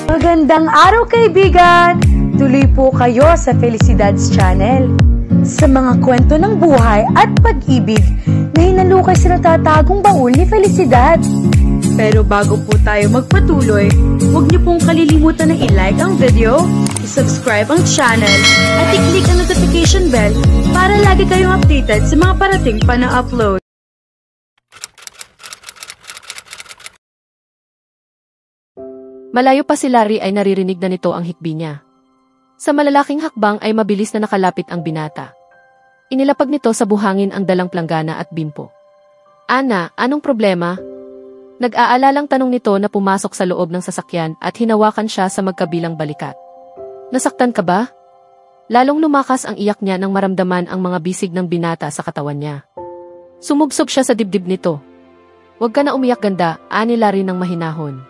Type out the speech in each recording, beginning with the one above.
Magandang araw kaibigan! Tuloy po kayo sa Felicidad's Channel. Sa mga kwento ng buhay at pag-ibig na hinalukay sa natatagong baul ni Felicidad. Pero bago po tayo magpatuloy, huwag niyo pong kalilimutan na i-like ang video, i-subscribe ang channel, at i-click ang notification bell para lagi kayong updated sa mga parating pa na upload. Malayo pa si Larry ay naririnig na nito ang hikbi niya. Sa malalaking hakbang ay mabilis na nakalapit ang binata. Inilapag nito sa buhangin ang dalang planggana at bimpo. Ana, anong problema? Nag-aalalang tanong nito na pumasok sa loob ng sasakyan at hinawakan siya sa magkabilang balikat. Nasaktan ka ba? Lalong lumakas ang iyak niya nang maramdaman ang mga bisig ng binata sa katawan niya. Sumubsob siya sa dibdib nito. Huwag ka na umiyak ganda, ani Larry ng mahinahon.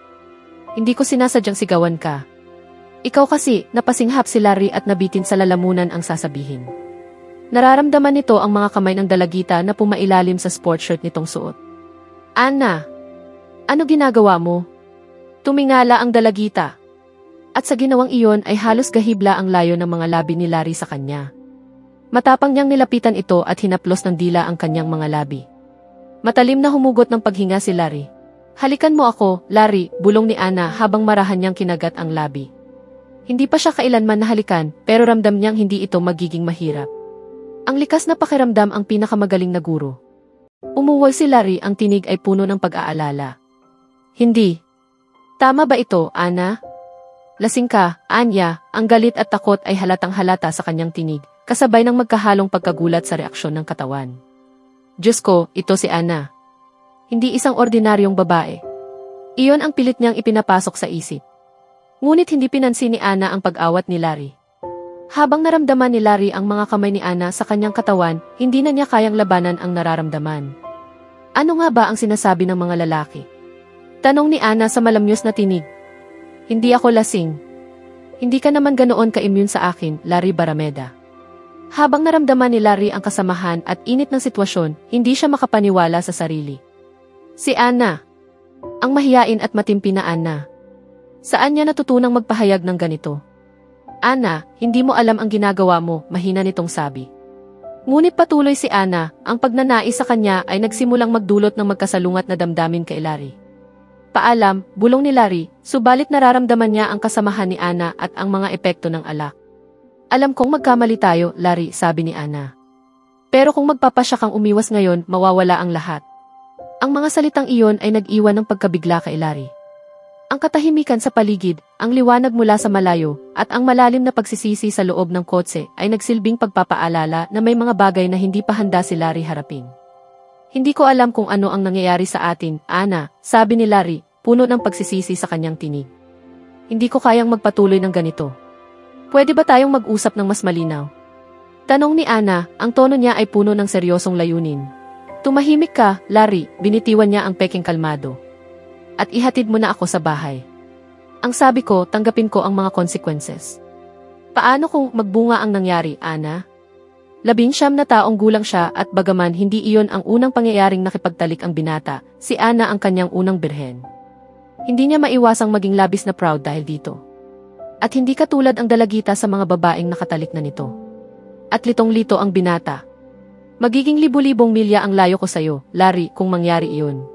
Hindi ko sinasadyang sigawan ka. Ikaw kasi, napasinghap si Larry at nabitin sa lalamunan ang sasabihin. Nararamdaman nito ang mga kamay ng dalagita na pumailalim sa sport shirt nitong suot. Ana, ano ginagawa mo? Tumingala ang dalagita. At sa ginawang iyon ay halos gahibla ang layo ng mga labi ni Larry sa kanya. Matapang niyang nilapitan ito at hinaplos ng dila ang kanyang mga labi. Matalim na humugot ng paghinga si Larry. Halikan mo ako, Larry, bulong ni Ana habang marahan niyang kinagat ang labi. Hindi pa siya kailanman nahalikan, pero ramdam niyang hindi ito magiging mahirap. Ang likas na pakiramdam ang pinakamagaling na guro. Umuwal si Larry, ang tinig ay puno ng pag-aalala. Hindi. Tama ba ito, Ana? Lasing ka, Anya, ang galit at takot ay halatang halata sa kanyang tinig, kasabay ng magkahalong pagkagulat sa reaksyon ng katawan. Diyos ko, ito si Ana. Hindi isang ordinaryong babae. Iyon ang pilit niyang ipinapasok sa isip. Ngunit hindi pinansin ni Ana ang pag-awat ni Larry. Habang naramdaman ni Larry ang mga kamay ni Ana sa kanyang katawan, hindi na niya kayang labanan ang nararamdaman. Ano nga ba ang sinasabi ng mga lalaki? Tanong ni Ana sa malamyos na tinig. Hindi ako lasing. Hindi ka naman ganoon ka-immune sa akin, Larry Barameda. Habang naramdaman ni Larry ang kasamahan at init ng sitwasyon, hindi siya makapaniwala sa sarili. Si Ana. Ang mahiyain at matimpi na Ana. Saan niya natutunang magpahayag ng ganito? Ana, hindi mo alam ang ginagawa mo, mahina nitong sabi. Ngunit patuloy si Ana, ang pagnanais sa kanya ay nagsimulang magdulot ng magkasalungat na damdamin kay Larry. Paalam, bulong ni Larry, subalit nararamdaman niya ang kasamahan ni Ana at ang mga epekto ng alak. Alam kong magkamali tayo, Larry, sabi ni Ana. Pero kung magpapasya kang umiwas ngayon, mawawala ang lahat. Ang mga salitang iyon ay nag-iwan ng pagkabigla kay Larry. Ang katahimikan sa paligid, ang liwanag mula sa malayo, at ang malalim na pagsisisi sa loob ng kotse ay nagsilbing pagpapaalala na may mga bagay na hindi pa handa si Larry harapin. Hindi ko alam kung ano ang nangyayari sa atin, Ana, sabi ni Larry, puno ng pagsisisi sa kanyang tinig. Hindi ko kayang magpatuloy ng ganito. Pwede ba tayong mag-usap ng mas malinaw? Tanong ni Ana, ang tono niya ay puno ng seryosong layunin. Tumahimik ka, Larry, binitiwan niya ang peking kalmado. At ihatid mo na ako sa bahay. Ang sabi ko, tanggapin ko ang mga consequences. Paano kung magbunga ang nangyari, Ana? 19 na taong gulang siya at bagaman hindi iyon ang unang pangyayaring nakipagtalik ang binata, si Ana ang kanyang unang birhen. Hindi niya maiwasang maging labis na proud dahil dito. At hindi katulad ang dalagita sa mga babaeng nakatalik na nito. At litong-lito ang binata. Magiging libu-libong milya ang layo ko sa'yo, Larry, kung mangyari iyon.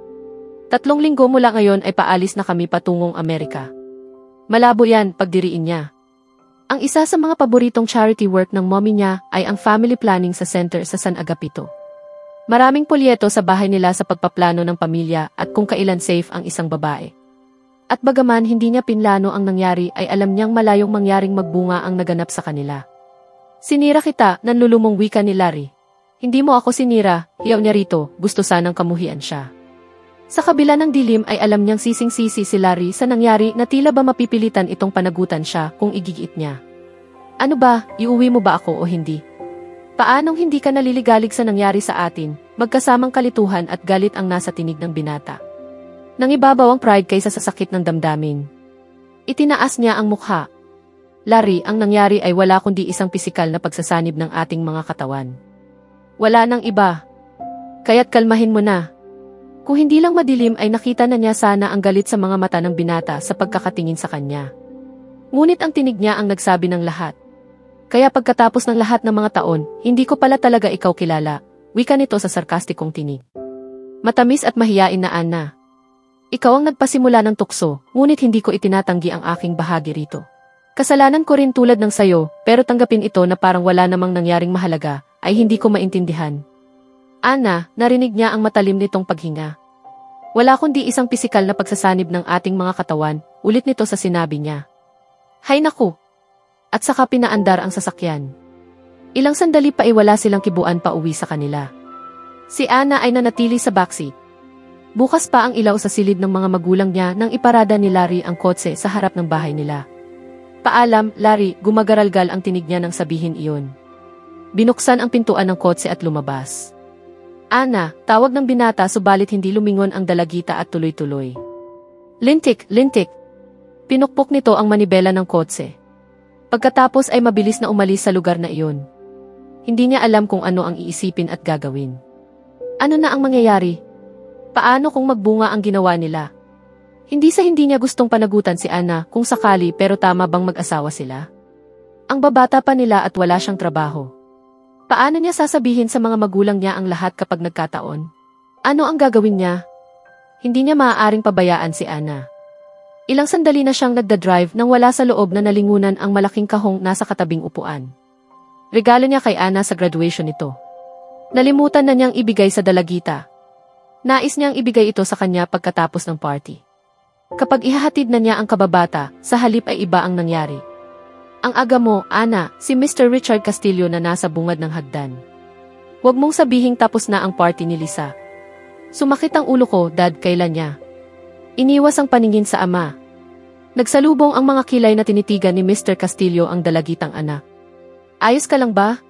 3 linggo mula ngayon ay paalis na kami patungong Amerika. Malabo yan, pagdiriin niya. Ang isa sa mga paboritong charity work ng mommy niya ay ang family planning sa center sa San Agapito. Maraming polyeto sa bahay nila sa pagpaplano ng pamilya at kung kailan safe ang isang babae. At bagaman hindi niya pinlano ang nangyari ay alam niyang malayong mangyaring magbunga ang naganap sa kanila. Sinira kita, nanlulumong wika ni Larry. Hindi mo ako sinira, hiyaw niya rito, gusto sanang kamuhian siya. Sa kabila ng dilim ay alam niyang sising-sisi si Larry sa nangyari na tila ba mapipilitan itong panagutan siya kung igigit niya. Ano ba, iuwi mo ba ako o hindi? Paanong hindi ka naliligalig sa nangyari sa atin, magkasamang kalituhan at galit ang nasa tinig ng binata. Nangibabaw ang pride kaysa sa sakit ng damdamin. Itinaas niya ang mukha. Larry, ang nangyari ay wala kundi isang pisikal na pagsasanib ng ating mga katawan. Wala nang iba. Kaya't kalmahin mo na. Kung hindi lang madilim ay nakita na niya sana ang galit sa mga mata ng binata sa pagkakatingin sa kanya. Ngunit ang tinig niya ang nagsabi ng lahat. Kaya pagkatapos ng lahat ng mga taon, hindi ko pala talaga ikaw kilala, wika nito sa sarkastikong tinig. Matamis at mahiyain na Anna. Ikaw ang nagpasimula ng tukso, ngunit hindi ko itinatanggi ang aking bahagi rito. Kasalanan ko rin tulad ng sayo, pero tanggapin ito na parang wala namang nangyaring mahalaga, ay hindi ko maintindihan. Anna, narinig niya ang matalim nitong paghinga. Wala kundi isang pisikal na pagsasanib ng ating mga katawan, ulit nito sa sinabi niya. Hay naku! At saka pinaandar ang sasakyan. Ilang sandali pa ay wala silang kibuan pa uwi sa kanila. Si Anna ay nanatili sa backseat. Bukas pa ang ilaw sa silid ng mga magulang niya nang iparada ni Larry ang kotse sa harap ng bahay nila. Paalam, Larry, gumagaralgal ang tinig niya nang sabihin iyon. Binuksan ang pintuan ng kotse at lumabas. Anna, tawag ng binata subalit hindi lumingon ang dalagita at tuloy-tuloy. Lintik, lintik. Pinukpok nito ang manibela ng kotse. Pagkatapos ay mabilis na umalis sa lugar na iyon. Hindi niya alam kung ano ang iisipin at gagawin. Ano na ang mangyayari? Paano kung magbunga ang ginawa nila? Hindi niya gustong panagutan si Anna kung sakali pero tama bang mag-asawa sila? Ang babata pa nila at wala siyang trabaho. Paano niya sasabihin sa mga magulang niya ang lahat kapag nagkataon? Ano ang gagawin niya? Hindi niya maaaring pabayaan si Anna. Ilang sandali na siyang nagdadrive nang wala sa loob na nalingunan ang malaking kahong nasa katabing upuan. Regalo niya kay Anna sa graduation nito. Nalimutan na niyang ibigay sa dalagita. Nais niyang ibigay ito sa kanya pagkatapos ng party. Kapag ihahatid na niya ang kababata, sa halip ay iba ang nangyari. Ang aga mo, Anna, si Mr. Richard Castillo na nasa bungad ng hagdan. Huwag mong sabihing tapos na ang party ni Lisa. Sumakit ang ulo ko, Dad, kailan niya. Iniwas ang paningin sa ama. Nagsalubong ang mga kilay na tinitigan ni Mr. Castillo ang dalagitang anak. Ayos ka lang ba?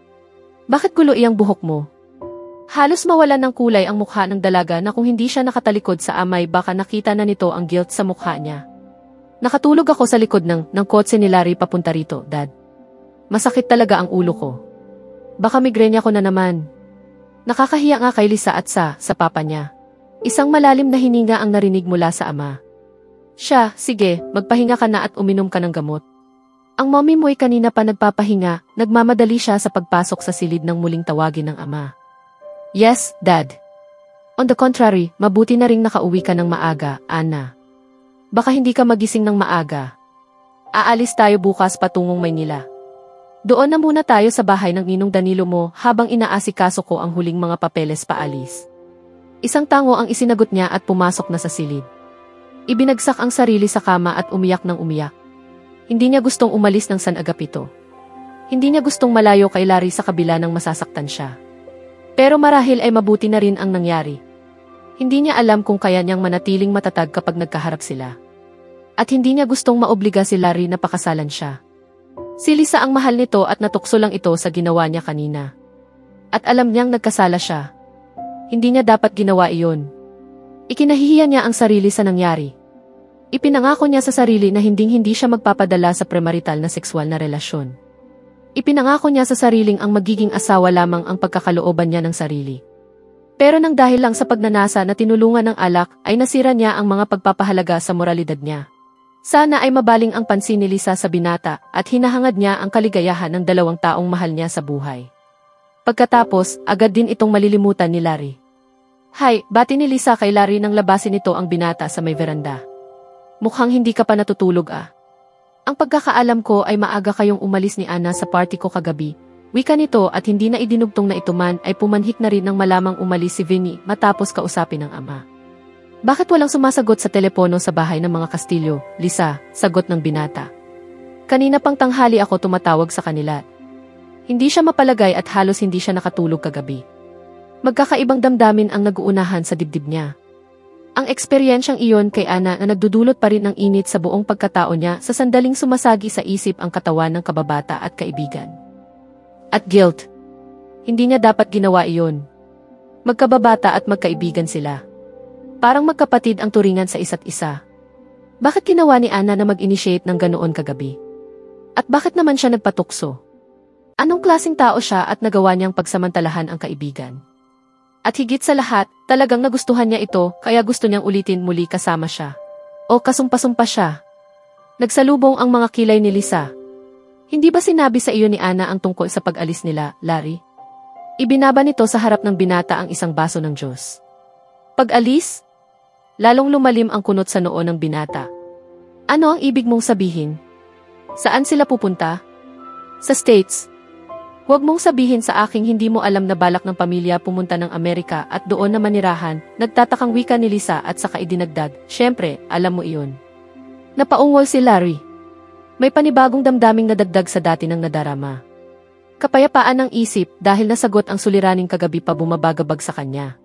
Bakit gulo iyang buhok mo? Halos mawalan ng kulay ang mukha ng dalaga na kung hindi siya nakatalikod sa amay baka nakita na nito ang guilt sa mukha niya. Nakatulog ako sa likod ng kotse ni Larry papunta rito, Dad. Masakit talaga ang ulo ko. Baka migrenya ko na naman. Nakakahiya nga kay Lisa at sa papa niya. Isang malalim na hininga ang narinig mula sa ama. Siya, sige, magpahinga ka na at uminom ka ng gamot. Ang mommy mo'y kanina pa nagpapahinga, nagmamadali siya sa pagpasok sa silid ng muling tawagin ng ama. Yes, Dad. On the contrary, mabuti na ring nakauwi ka ng maaga, Anna. Baka hindi ka magising ng maaga. Aalis tayo bukas patungong Maynila. Doon na muna tayo sa bahay ng Ninong Danilo mo habang inaasikaso ko ang huling mga papeles paalis. Isang tango ang isinagot niya at pumasok na sa silid. Ibinagsak ang sarili sa kama at umiyak ng umiyak. Hindi niya gustong umalis ng San Agapito. Hindi niya gustong malayo kay Larry sa kabila ng masasaktan siya. Pero marahil ay mabuti na rin ang nangyari. Hindi niya alam kung kaya niyang manatiling matatag kapag nagkaharap sila. At hindi niya gustong maobliga si Larry na pakasalan siya. Si Lisa ang mahal nito at natukso lang ito sa ginawa niya kanina. At alam niyang nagkasala siya. Hindi niya dapat ginawa iyon. Ikinahihiya niya ang sarili sa nangyari. Ipinangako niya sa sarili na hindi siya magpapadala sa premarital na sexual na relasyon. Ipinangako niya sa sariling ang magiging asawa lamang ang pagkakalooban niya ng sarili. Pero nang dahil lang sa pagnanasa na tinulungan ng alak ay nasira niya ang mga pagpapahalaga sa moralidad niya. Sana ay mabaling ang pansin ni Lisa sa binata at hinahangad niya ang kaligayahan ng dalawang taong mahal niya sa buhay. Pagkatapos, agad din itong malilimutan ni Larry. Hay, bati ni Lisa kay Larry nang labasin nito ang binata sa may veranda. Mukhang hindi ka pa natutulog ah. Ang pagkakaalam ko ay maaga kayong umalis ni Anna sa party ko kagabi. Wika nito at hindi na idinugtong na ito man ay pumanhik na rin nang malamang umalis si Vinny matapos kausapin ng ama. Bakit walang sumasagot sa telepono sa bahay ng mga Castillo, Lisa? Sagot ng binata. Kanina pang tanghali ako tumatawag sa kanila. Hindi siya mapalagay at halos hindi siya nakatulog kagabi. Magkakaibang damdamin ang nag-uunahan sa dibdib niya. Ang eksperyensyang iyon kay Anna na nagdudulot pa rin ng init sa buong pagkatao niya sa sandaling sumasagi sa isip ang katawan ng kababata at kaibigan. At guilt. Hindi niya dapat ginawa iyon. Magkababata at magkaibigan sila. Parang magkapatid ang turingan sa isa't isa. Bakit ginawa ni Anna na mag-initiate ng ganoon kagabi? At bakit naman siya nagpatukso? Anong klaseng tao siya at nagawa niyang pagsamantalahan ang kaibigan? At higit sa lahat, talagang nagustuhan niya ito kaya gusto niyang ulitin muli kasama siya. O kasumpa-sumpa siya. Nagsalubong ang mga kilay ni Lisa. Hindi ba sinabi sa iyo ni Ana ang tungkol sa pag-alis nila, Larry? Ibinaba nito sa harap ng binata ang isang baso ng Diyos. Pag-alis? Lalong lumalim ang kunot sa noo ng binata. Ano ang ibig mong sabihin? Saan sila pupunta? Sa States. Huwag mong sabihin sa aking hindi mo alam na balak ng pamilya pumunta ng Amerika at doon na manirahan, nagtatakang wika ni Lisa at saka idinagdag, syempre, alam mo iyon. Napaungol si Larry. May panibagong damdaming nadagdag sa dati ng nadarama. Kapayapaan ng isip dahil nasagot ang suliraning kagabi pa bumabagabag sa kanya.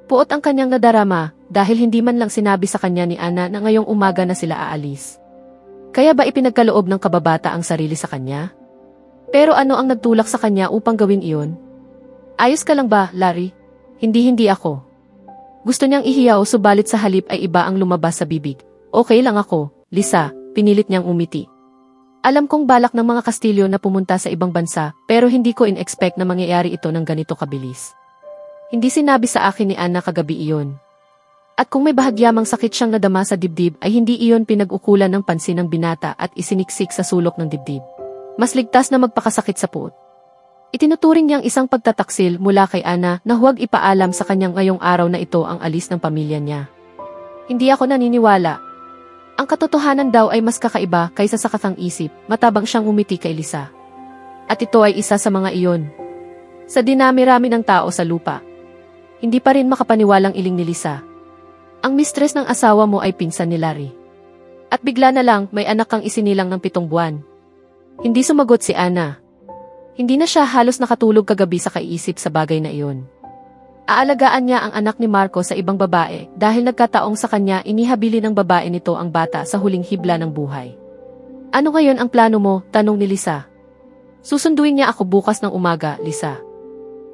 Puot ang kanyang nadarama dahil hindi man lang sinabi sa kanya ni Ana na ngayong umaga na sila aalis. Kaya ba ipinagkaloob ng kababata ang sarili sa kanya? Pero ano ang nagtulak sa kanya upang gawin iyon? Ayos ka lang ba, Larry? Hindi ako. Gusto niyang ihiyaw subalit sa halip ay iba ang lumabas sa bibig. Okay lang ako, Lisa, pinilit niyang umiti. Alam kong balak ng mga Kastilyo na pumunta sa ibang bansa pero hindi ko in-expect na mangyayari ito ng ganito kabilis. Hindi sinabi sa akin ni Ana kagabi iyon. At kung may bahagyamang sakit siyang nadama sa dibdib ay hindi iyon pinag-ukulan ng pansin ng binata at isiniksik sa sulok ng dibdib. Mas ligtas na magpakasakit sa puot. Itinuturing niyang isang pagtataksil mula kay Ana na huwag ipaalam sa kanyang ngayong araw na ito ang alis ng pamilya niya. Hindi ako naniniwala. Ang katotohanan daw ay mas kakaiba kaysa sa katang isip, matabang siyang umiti kay Lisa. At ito ay isa sa mga iyon. Sa dinami-rami ng tao sa lupa. Hindi pa rin makapaniwalang iling ni Lisa. Ang mistress ng asawa mo ay pinsan ni Larry. At bigla na lang may anak kang isinilang ng 7 buwan. Hindi sumagot si Ana. Hindi na siya halos nakatulog kagabi sa kaiisip sa bagay na iyon. Aalagaan niya ang anak ni Marco sa ibang babae dahil nagkataong sa kanya inihabili ng babae nito ang bata sa huling hibla ng buhay. Ano ngayon ang plano mo? Tanong ni Lisa. Susunduin niya ako bukas ng umaga, Lisa.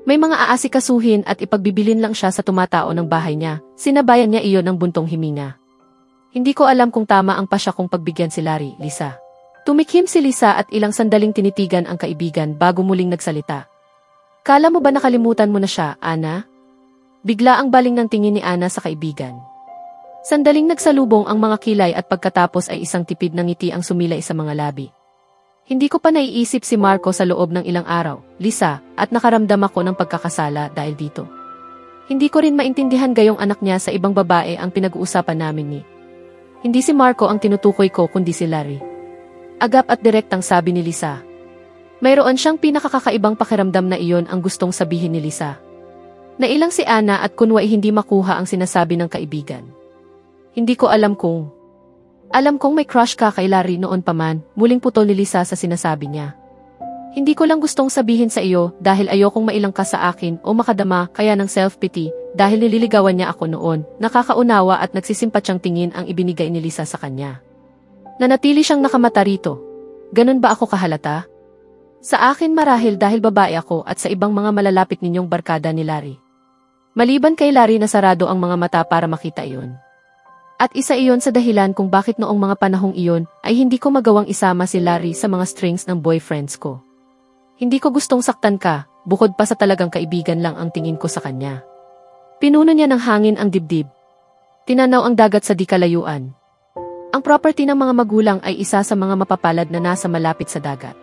May mga aasikasuhin at ipagbibilin lang siya sa tumatao ng bahay niya. Sinabayan niya iyon ng buntong himinga. Hindi ko alam kung tama ang pasya kong pagbigyan si Larry, Lisa. Tumikhim si Lisa at ilang sandaling tinitigan ang kaibigan bago muling nagsalita. Kala mo ba nakalimutan mo na siya, Ana? Bigla ang baling ng tingin ni Ana sa kaibigan. Sandaling nagsalubong ang mga kilay at pagkatapos ay isang tipid ng ngiti ang sumilay sa mga labi. Hindi ko pa naiisip si Marco sa loob ng ilang araw, Lisa, at nakaramdam ako ng pagkakasala dahil dito. Hindi ko rin maintindihan gayong anak niya sa ibang babae ang pinag-uusapan namin ni. Hindi si Marco ang tinutukoy ko kundi si Larry. Agap at direktang sabi ni Lisa. Mayroon siyang pinakakakaibang pakiramdam na iyon ang gustong sabihin ni Lisa. Nailang si Ana at kunwa ay hindi makuha ang sinasabi ng kaibigan. Hindi ko alam kung... Alam kong may crush ka kay Larry noon pa man, muling putol ni Lisa sa sinasabi niya. Hindi ko lang gustong sabihin sa iyo dahil ayokong mailang ka sa akin o makadama kaya ng self-pity dahil nililigawan niya ako noon, nakakaunawa at nagsisimpatyang tingin ang ibinigay ni Lisa sa kanya. Nanatili siyang nakamata rito. Ganun ba ako kahalata? Sa akin marahil dahil babae ako at sa ibang mga malalapit ninyong barkada ni Larry. Maliban kay Larry na sarado ang mga mata para makita iyon. At isa iyon sa dahilan kung bakit noong mga panahong iyon ay hindi ko magawang isama si Larry sa mga strings ng boyfriends ko. Hindi ko gustong saktan ka, bukod pa sa talagang kaibigan lang ang tingin ko sa kanya. Pinuno niya ng hangin ang dibdib. Tinanaw ang dagat sa di kalayuan. Ang property ng mga magulang ay isa sa mga mapapalad na nasa malapit sa dagat.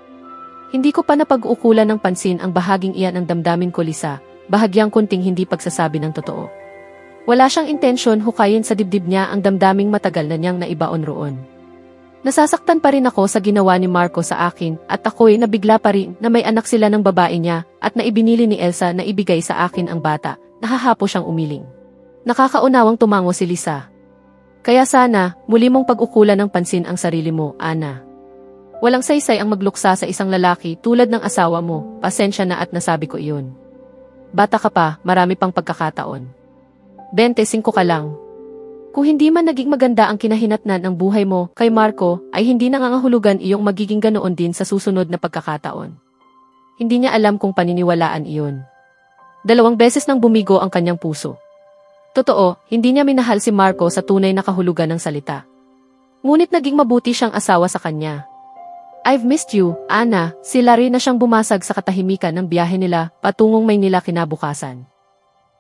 Hindi ko pa napag-uukulan ng pansin ang bahaging iyan ng damdamin ko, Lisa, bahagyang kunting hindi pagsasabi ng totoo. Wala siyang intensyon hukayin sa dibdib niya ang damdaming matagal na niyang naibaon roon. Nasasaktan pa rin ako sa ginawa ni Marco sa akin at ako'y nabigla pa rin na may anak sila ng babae niya at naibinili ni Elsa na ibigay sa akin ang bata, nahahapo siyang umiling. Nakakaunawang tumango si Lisa. Kaya sana, muli mong pag-ukulan ng pansin ang sarili mo, Ana. Walang saysay ang magluksa sa isang lalaki tulad ng asawa mo, pasensya na at nasabi ko iyon. Bata ka pa, marami pang pagkakataon. 25 ka lang. Kung hindi man naging maganda ang kinahinatnan ng buhay mo kay Marco, ay hindi nangangahulugan iyong magiging ganoon din sa susunod na pagkakataon. Hindi niya alam kung paniniwalaan iyon. 2 beses nang bumigo ang kanyang puso. Totoo, hindi niya minahal si Marco sa tunay na kahulugan ng salita. Ngunit naging mabuti siyang asawa sa kanya. I've missed you, Ana. Si Larry na siyang bumasag sa katahimikan ng biyahe nila patungong Maynila kinabukasan.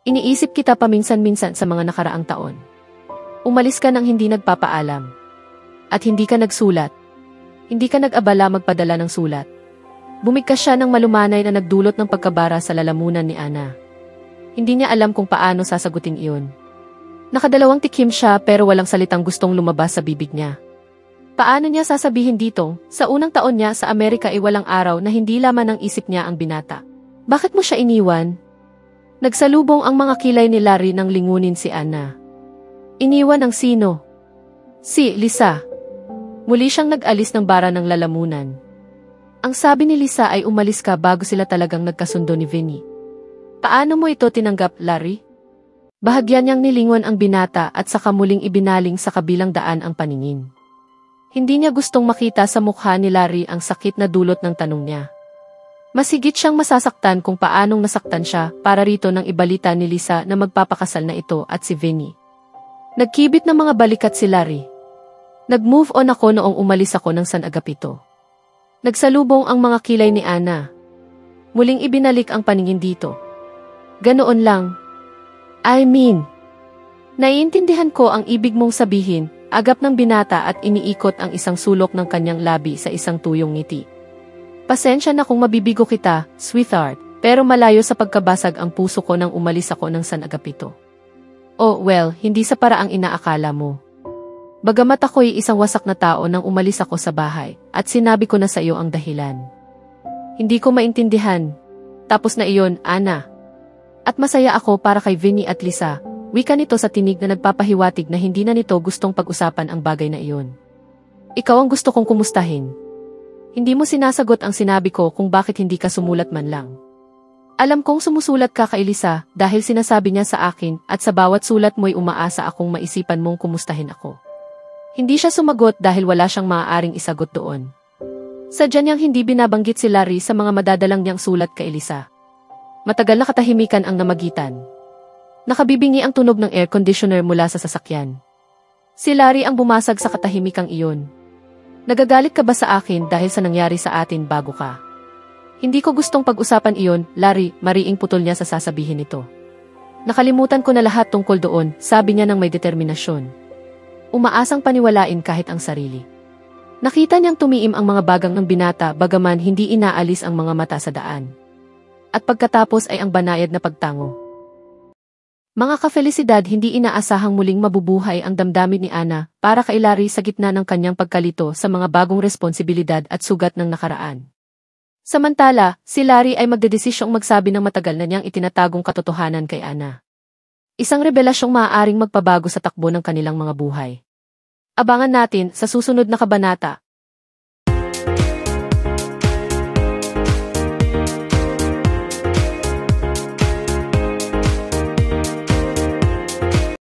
Iniisip kita paminsan-minsan sa mga nakaraang taon. Umalis ka nang hindi nagpapaalam. At hindi ka nagsulat. Hindi ka nag-abala magpadala ng sulat. Bumigkas siya ng malumanay na nagdulot ng pagkabara sa lalamunan ni Ana. Hindi niya alam kung paano sasagutin iyon. Nakadalawang tikim siya pero walang salitang gustong lumabas sa bibig niya. Paano niya sasabihin dito, sa unang taon niya sa Amerika ay walang araw na hindi laman ng isip niya ang binata. Bakit mo siya iniwan? Nagsalubong ang mga kilay ni Larry nang lingunin si Ana. Iniwan ang sino? Si Lisa. Muli siyang nag-alis ng bara ng lalamunan. Ang sabi ni Lisa ay umalis ka bago sila talagang nagkasundo ni Vinny. Paano mo ito tinanggap, Larry? Bahagyan niyang nilingon ang binata at saka muling ibinaling sa kabilang daan ang paningin. Hindi niya gustong makita sa mukha ni Larry ang sakit na dulot ng tanong niya. Mas higit siyang masasaktan kung paanong nasaktan siya para rito nang ibalita ni Lisa na magpapakasal na ito at si Vinny. Nagkibit ng mga balikat si Larry. Nag-move on ako noong umalis ako ng San Agapito. Nagsalubong ang mga kilay ni Ana. Muling ibinalik ang paningin dito. Ganoon lang. I mean, naiintindihan ko ang ibig mong sabihin, agap ng binata at iniikot ang isang sulok ng kanyang labi sa isang tuyong ngiti. Pasensya na kung mabibigo kita, sweetheart, pero malayo sa pagkabasag ang puso ko nang umalis ako ng San Agapito. Oh well, hindi sa paraang inaakala mo. Bagamat ako'y isang wasak na tao nang umalis ako sa bahay, at sinabi ko na sa iyo ang dahilan. Hindi ko maintindihan. Tapos na iyon, Ana. At masaya ako para kay Vinny at Lisa, wika nito sa tinig na nagpapahiwatig na hindi na nito gustong pag-usapan ang bagay na iyon. Ikaw ang gusto kong kumustahin. Hindi mo sinasagot ang sinabi ko kung bakit hindi ka sumulat man lang. Alam kong sumusulat ka kay Lisa dahil sinasabi niya sa akin at sa bawat sulat mo'y umaasa akong maisipan mong kumustahin ako. Hindi siya sumagot dahil wala siyang maaaring isagot doon. Sadya niyang hindi binabanggit si Larry sa mga madadalang niyang sulat kay Lisa. Matagal na katahimikan ang namagitan. Nakabibingi ang tunog ng air conditioner mula sa sasakyan. Si Larry ang bumasag sa katahimikang iyon. Nagagalit ka ba sa akin dahil sa nangyari sa atin bago ka? Hindi ko gustong pag-usapan iyon, Larry, mariing putol niya sa sasabihin nito. Nakalimutan ko na lahat tungkol doon, sabi niya ng may determinasyon. Umaasang paniwalain kahit ang sarili. Nakita niyang tumiim ang mga bagang ng binata bagaman hindi inaalis ang mga mata sa daan. At pagkatapos ay ang banayad na pagtango. Mga kafelisidad, hindi inaasahang muling mabubuhay ang damdamin ni Ana para kay Larry sa gitna ng kanyang pagkalito sa mga bagong responsibilidad at sugat ng nakaraan. Samantala, si Larry ay magdedesisyong magsabi ng matagal na niyang itinatagong katotohanan kay Ana. Isang revelasyong maaaring magpabago sa takbo ng kanilang mga buhay. Abangan natin sa susunod na kabanata.